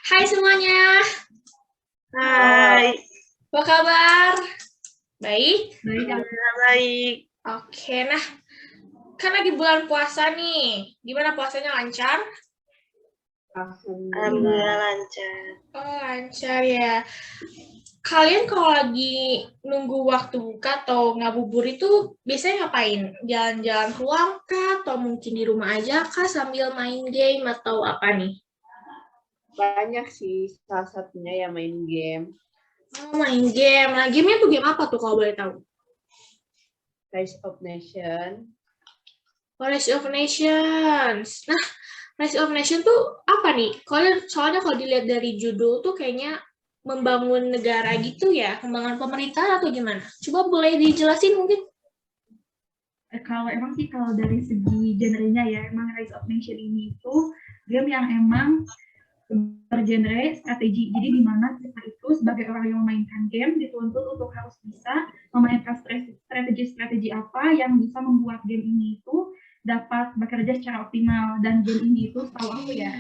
Hai semuanya, Hai, apa kabar? Baik? baik. Oke, nah kan lagi bulan puasa nih. Gimana puasanya lancar? Alhamdulillah lancar. Oh, lancar ya. Kalian kalau lagi nunggu waktu buka atau ngabuburit itu biasanya ngapain? Jalan-jalan keluar kah? Atau mungkin di rumah aja kah sambil main game atau apa nih? Banyak sih, salah satunya ya main game. Oh, main game. Nah, gamenya tuh game apa tuh kalau boleh tahu? Rise of Nation. Rise of Nations. Nah, Rise of Nation tuh apa nih? Soalnya kalau dilihat dari judul tuh kayaknya membangun negara gitu ya, membangun pemerintahan atau gimana? Coba boleh dijelasin mungkin? Kalau dari segi genrenya ya, emang Rise of Nation ini itu game yang emang bergenre strategi. Jadi di mana kita itu sebagai orang yang memainkan game dituntut untuk harus bisa memainkan strategi apa yang bisa membuat game ini itu dapat bekerja secara optimal. Dan game ini itu setahu aku ya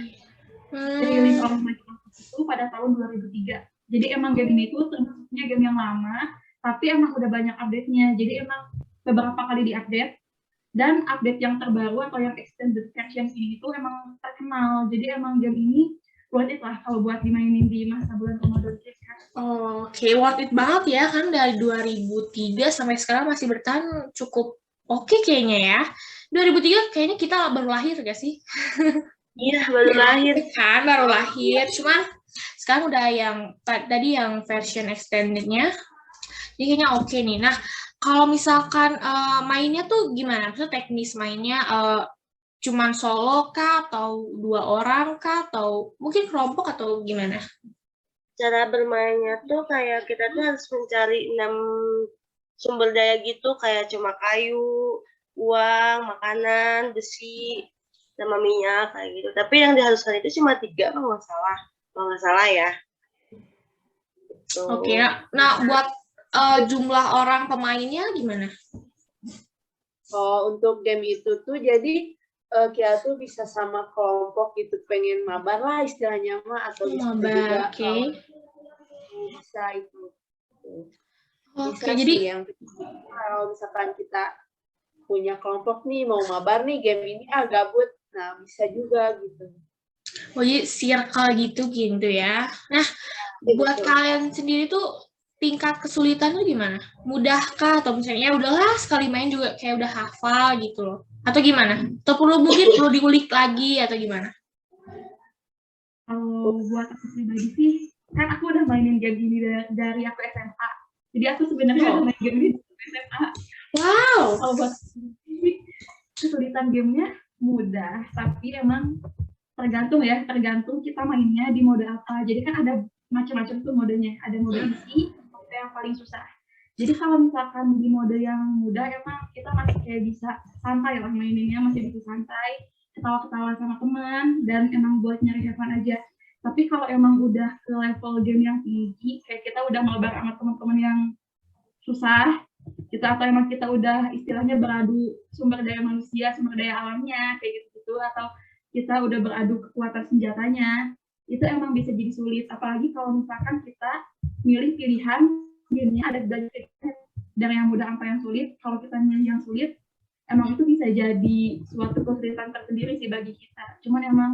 dirilis oleh Microsoft itu pada tahun 2003. Jadi emang game ini itu termasuknya game yang lama, tapi emang udah banyak update-nya. Jadi emang beberapa kali diupdate, dan update yang terbaru atau yang extended version ini itu emang terkenal. Jadi emang game ini worth it lah kalau buat dimainin di masa bulan Ramadan kita. Oke, worth it banget ya, kan dari 2003 sampai sekarang masih bertahan cukup oke kayaknya ya. 2003 kayaknya kita baru lahir gak sih? Iya, baru lahir. Kan, baru lahir. Cuman sekarang udah yang tadi yang version extended-nya. Jadi kayaknya oke nih. Nah, kalau misalkan mainnya tuh gimana? Maksudnya teknis mainnya cuman solo kah? Atau 2 orang kah? Atau mungkin kelompok atau gimana? Cara bermainnya tuh kayak kita tuh harus mencari 6 sumber daya gitu, kayak cuma kayu, uang, makanan, besi, sama minyak kayak gitu. Tapi yang diharuskan itu cuma 3 kalau nggak salah ya. Gitu. Oke, nah buat jumlah orang pemainnya gimana? Oh, untuk game itu tuh jadi kita tuh bisa sama kelompok gitu, pengen mabar lah istilahnya mah, atau bisa juga bisa itu. Bisa jadi sih yang kalau misalkan kita punya kelompok nih mau mabar nih game ini gabut, nah bisa juga gitu. Oh, jadi circle gitu ya. Nah, buat kalian sendiri tuh tingkat kesulitan tuh gimana? Mudahkah atau misalnya udahlah sekali main juga kayak udah hafal gitu loh? Atau gimana? Atau mungkin perlu diulik lagi atau gimana? Kalau buat aku pribadi sih, kan aku udah mainin game ini dari aku SMA. Jadi aku sebenarnya udah main game ini dari SMA. Wow. Kalau buat kesulitan gamenya mudah, tapi emang tergantung kita mainnya di mode apa. Jadi kan ada macam-macam tuh modenya. Ada mode easy, mode yang paling susah. Jadi kalau misalkan di mode yang mudah emang kita masih kayak bisa santai lah maininnya, masih bisa santai, ketawa-ketawa sama teman, dan emang buat nyari have fun aja. Tapi kalau emang udah ke level game yang tinggi, kayak kita udah mabar sama teman-teman yang susah, atau emang kita udah istilahnya beradu sumber daya manusia, sumber daya alamnya, kayak gitu-gitu, atau kita udah beradu kekuatan senjatanya, itu emang bisa jadi sulit. Apalagi kalau misalkan kita milih pilihan gamenya ada dari yang mudah apa yang sulit. Kalau kita milih yang sulit, emang itu bisa jadi suatu kesulitan tersendiri sih bagi kita. Cuman emang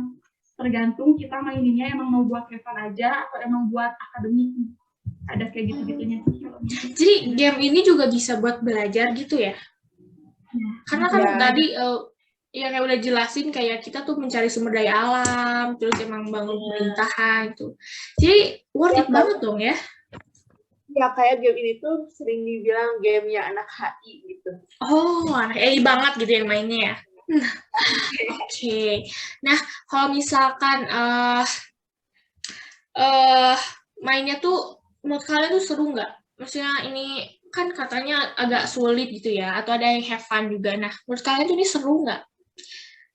tergantung kita maininnya emang mau buat have fun aja atau emang buat akademik. Ada kayak gitu-gitunya sih. Jadi game ini juga bisa buat belajar gitu ya? Karena kan tadi yang udah jelasin kayak kita tuh mencari sumber daya alam, terus emang bangun pemerintahan itu. Jadi worth it banget dong ya? Ya kayak game ini tuh sering dibilang gamenya anak HI gitu. Oh, anak AI banget gitu yang mainnya ya? Oke. Nah, kalau misalkan mainnya tuh menurut kalian tuh seru nggak? Maksudnya ini kan katanya agak sulit gitu ya, atau ada yang have fun juga. Nah, menurut kalian tuh ini seru nggak?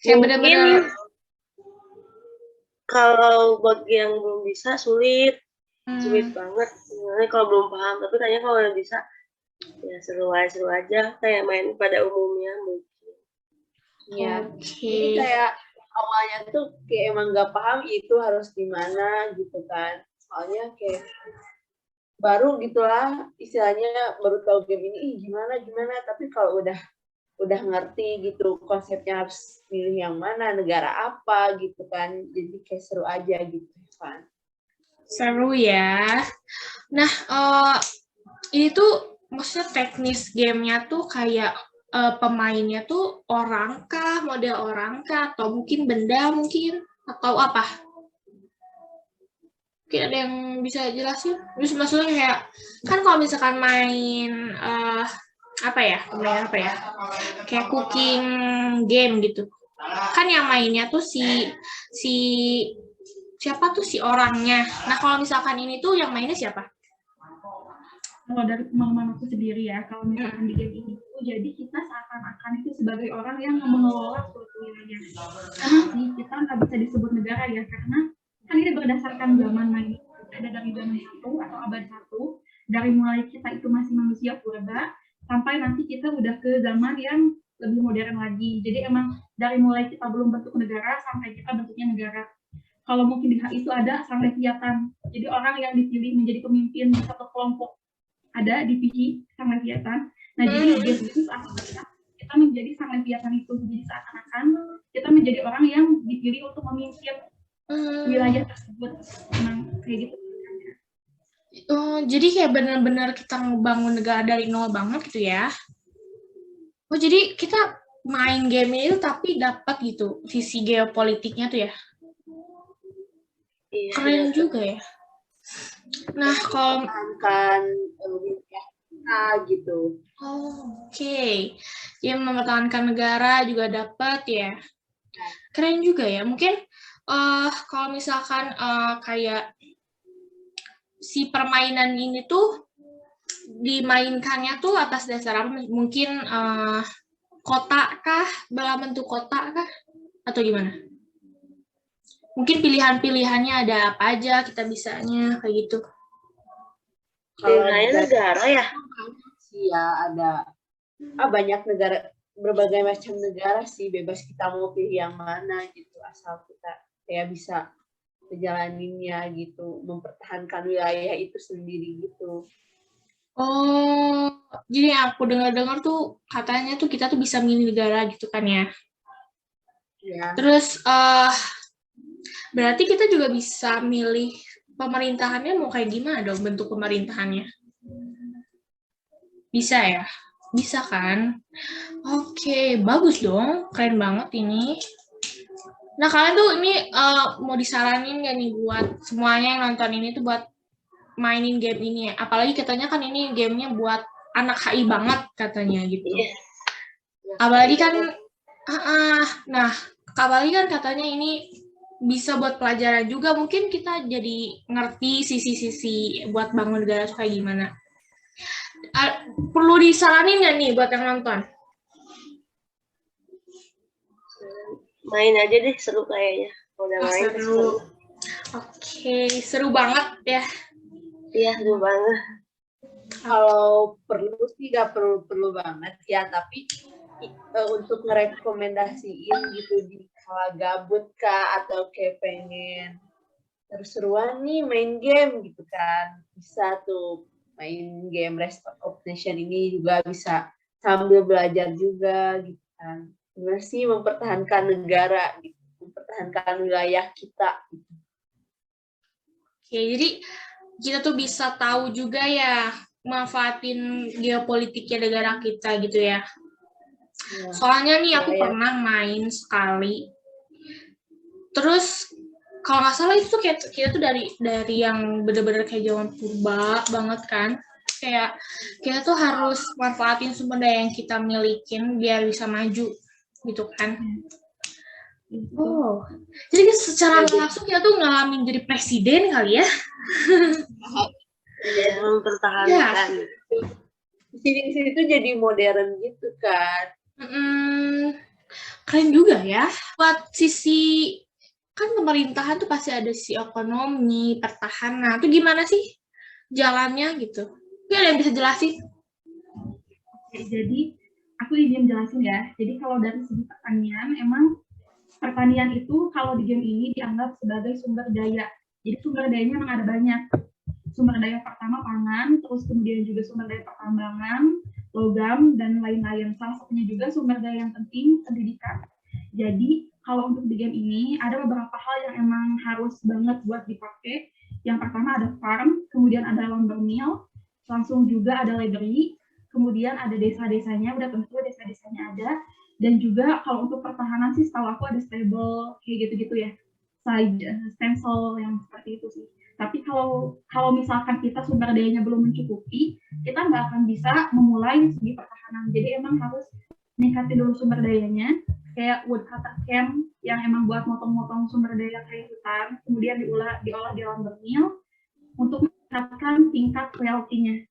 Kayak bener-bener kalau bagi yang belum bisa sulit banget. Sebenarnya kalau belum paham, tapi kayaknya kalau yang bisa ya seru aja kayak main pada umumnya mungkin. Ya. Jadi kayak awalnya tuh kayak emang nggak paham itu harus gimana gitu kan. Soalnya kayak baru gitulah istilahnya baru tahu game ini gimana tapi kalau udah ngerti gitu konsepnya harus milih yang mana negara apa gitu kan jadi kayak seru aja gitu kan. Seru ya. Nah, ini tuh maksudnya teknis gamenya tuh kayak pemainnya tuh orang kah, model orang kah, atau mungkin benda mungkin, atau apa? Mungkin ada yang bisa jelasin? Terus maksudnya kayak, kan kalau misalkan main, apa ya, kayak cooking game gitu. Kan yang mainnya tuh siapa tuh si orangnya. Nah, kalau misalkan ini tuh yang mainnya siapa? Kalau dari pengalaman aku sendiri ya, kalau misalkan di game ini tuh, jadi kita seakan-akan itu sebagai orang yang mengelola suatu wilayah. Tapi kita nggak bisa disebut negara ya, karena kan ini berdasarkan zaman main. Ada dari zaman 1 atau abad 1, dari mulai kita itu masih manusia purba, sampai nanti kita udah ke zaman yang lebih modern lagi. Jadi emang dari mulai kita belum bentuk negara, sampai kita bentuknya negara. Kalau mungkin di itu ada sang Leviathan. Jadi orang yang dipilih menjadi pemimpin di satu kelompok ada divisi sang Leviathan. Nah, jadi game itu seakan-akan kita menjadi sang Leviathan itu. Jadi seakan-akan kita menjadi orang yang dipilih untuk memimpin wilayah tersebut. Memang kayak gitu. Jadi kayak benar-benar kita ngebangun negara dari nol banget gitu ya. Oh, jadi kita main game itu tapi dapat gitu sisi geopolitiknya tuh ya. Iya, Keren juga ya. Nah, kalau mempertahankan kita gitu. Oke. Yang mempertahankan negara juga dapat ya. Keren juga ya. Mungkin kalau misalkan kayak si permainan ini tuh dimainkannya tuh atas dasar apa? Mungkin kota kah? Dalam bentuk kota kah? Atau gimana? Mungkin pilihan-pilihannya ada apa aja kita bisanya kayak gitu. Kalau negara ya? Iya ada banyak negara, berbagai macam negara sih, bebas kita mau pilih yang mana gitu, asal kita kayak bisa menjalaninnya gitu, mempertahankan wilayah itu sendiri gitu. Oh, jadi yang aku dengar-dengar tuh katanya tuh kita tuh bisa milih negara gitu kan ya. Ya. Terus berarti kita juga bisa milih pemerintahannya mau kayak gimana dong bentuk pemerintahannya? Bisa ya? Bisa kan? Oke, bagus dong. Keren banget ini. Nah, kalian tuh ini mau disaranin nggak nih buat semuanya yang nonton ini tuh buat mainin game ini ya? Apalagi katanya kan ini gamenya buat anak HI banget katanya gitu. Apalagi kan, nah, apalagi kan katanya ini bisa buat pelajaran juga. Mungkin kita jadi ngerti sisi-sisi buat bangun negara kayak gimana. Perlu disaranin nggak nih buat yang nonton? Main aja deh, seru kayaknya. Udah main seru. Oke, seru banget ya. Iya, seru banget. Kalau perlu sih nggak perlu banget ya, tapi untuk ngerekomendasiin gitu di kala gabut kah atau kayak pengen seru-seruan nih main game gitu kan, bisa tuh main game Rest of Nation ini juga bisa sambil belajar juga gitu kan. Gimana sih mempertahankan negara gitu, mempertahankan wilayah kita gitu. Oke, jadi kita tuh bisa tahu juga ya manfaatin geopolitiknya negara kita gitu ya. Soalnya nih aku pernah main sekali. Terus kalau nggak salah itu tuh kita tuh dari yang bener-bener kayak zaman purba banget kan. Kayak kita tuh harus manfaatin sumber daya yang kita milikin biar bisa maju gitu kan. Oh, jadi secara langsung kita tuh ngalamin jadi presiden kali ya. Iya, mempertahankan. Di sini tuh jadi modern gitu kan. Keren juga ya. Buat sisi, kan pemerintahan tuh pasti ada sisi ekonomi, pertahanan. Itu gimana sih jalannya gitu? Mungkin ada yang bisa jelasin? Oke, jadi aku izin jelasin ya. Jadi kalau dari segi pertanian, emang pertanian itu kalau di game ini dianggap sebagai sumber daya. Jadi sumber dayanya memang ada banyak. Sumber daya pertama pangan, terus kemudian juga sumber daya pertambangan, logam, dan lain-lain. Salah satunya juga sumber daya yang penting, pendidikan. Jadi kalau untuk di game ini ada beberapa hal yang emang harus banget buat dipakai. Yang pertama ada farm, kemudian ada lumber mill, langsung juga ada library, kemudian ada desa-desanya, udah tentu desa-desanya ada. Dan juga kalau untuk pertahanan sih setahu aku ada stable kayak gitu-gitu ya, side stencil yang seperti itu sih. Tapi kalau misalkan kita sumber dayanya belum mencukupi, kita nggak akan bisa memulai segi pertahanan. Jadi emang harus meningkatin dulu sumber dayanya, kayak woodcutter camp yang emang buat motong-motong sumber daya kayak hutan, kemudian diolah di lumber mill untuk meningkatkan tingkat royalty-nya.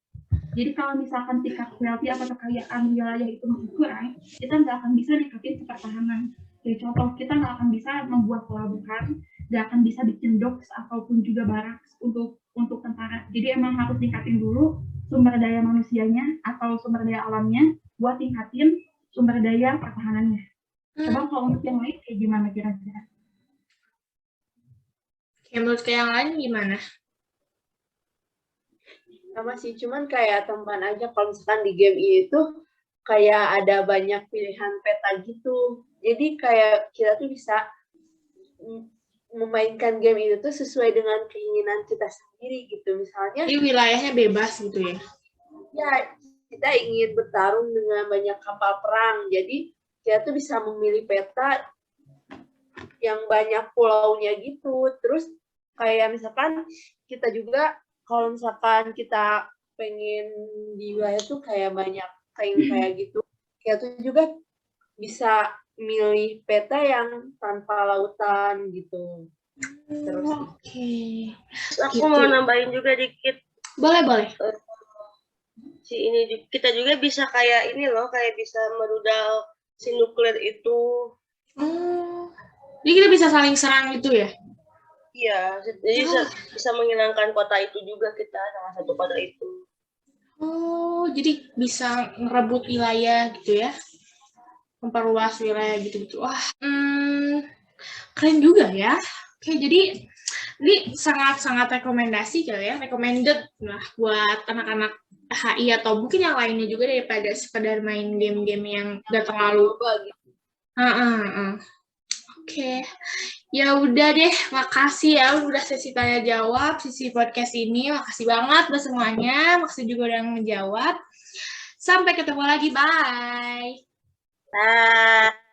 Jadi kalau misalkan tingkat royalty atau kekayaan wilayah itu masih kurang, kita nggak akan bisa ningkatin pertahanan. Kayak contoh, kita nggak akan bisa membuat pelabuhan, nggak akan bisa bikin docks ataupun juga baraks untuk tentara. Jadi emang harus tingkatin dulu sumber daya manusianya atau sumber daya alamnya buat tingkatin sumber daya pertahanannya. Coba kalau untuk yang lain kayak gimana kira-kira? Menurut yang lain gimana? Sama sih, cuman kayak teman aja kalau misalkan di game itu kayak ada banyak pilihan peta gitu. Jadi kayak kita tuh bisa memainkan game itu tuh sesuai dengan keinginan kita sendiri gitu. Misalnya jadi wilayahnya bebas gitu ya? Ya, kita ingin bertarung dengan banyak kapal perang. Jadi kita tuh bisa memilih peta yang banyak pulaunya gitu. Terus kayak misalkan kita juga kalau misalkan kita pengen di wilayah tuh kayak banyak kayak gitu, kita tuh juga bisa milih peta yang tanpa lautan gitu. Terus aku mau nambahin juga dikit. Boleh. Kita juga bisa kayak ini loh, kayak bisa merudal si nuklir itu. Jadi kita bisa saling serang gitu ya? Iya, jadi bisa menghilangkan kota itu juga kita, salah satu kota itu. Oh, jadi bisa ngerebut wilayah gitu ya? Memperluas wilayah gitu-gitu. Wah, keren juga ya. Oke, jadi ini sangat-sangat rekomendasi kali ya, recommended lah buat anak-anak HI atau mungkin yang lainnya juga daripada sekedar main game-game yang gak terlalu. Oke. Ya udah deh, makasih ya udah sesi tanya jawab, sesi podcast ini. Makasih banget buat semuanya, makasih juga udah ngejawab. Sampai ketemu lagi, bye. Bye.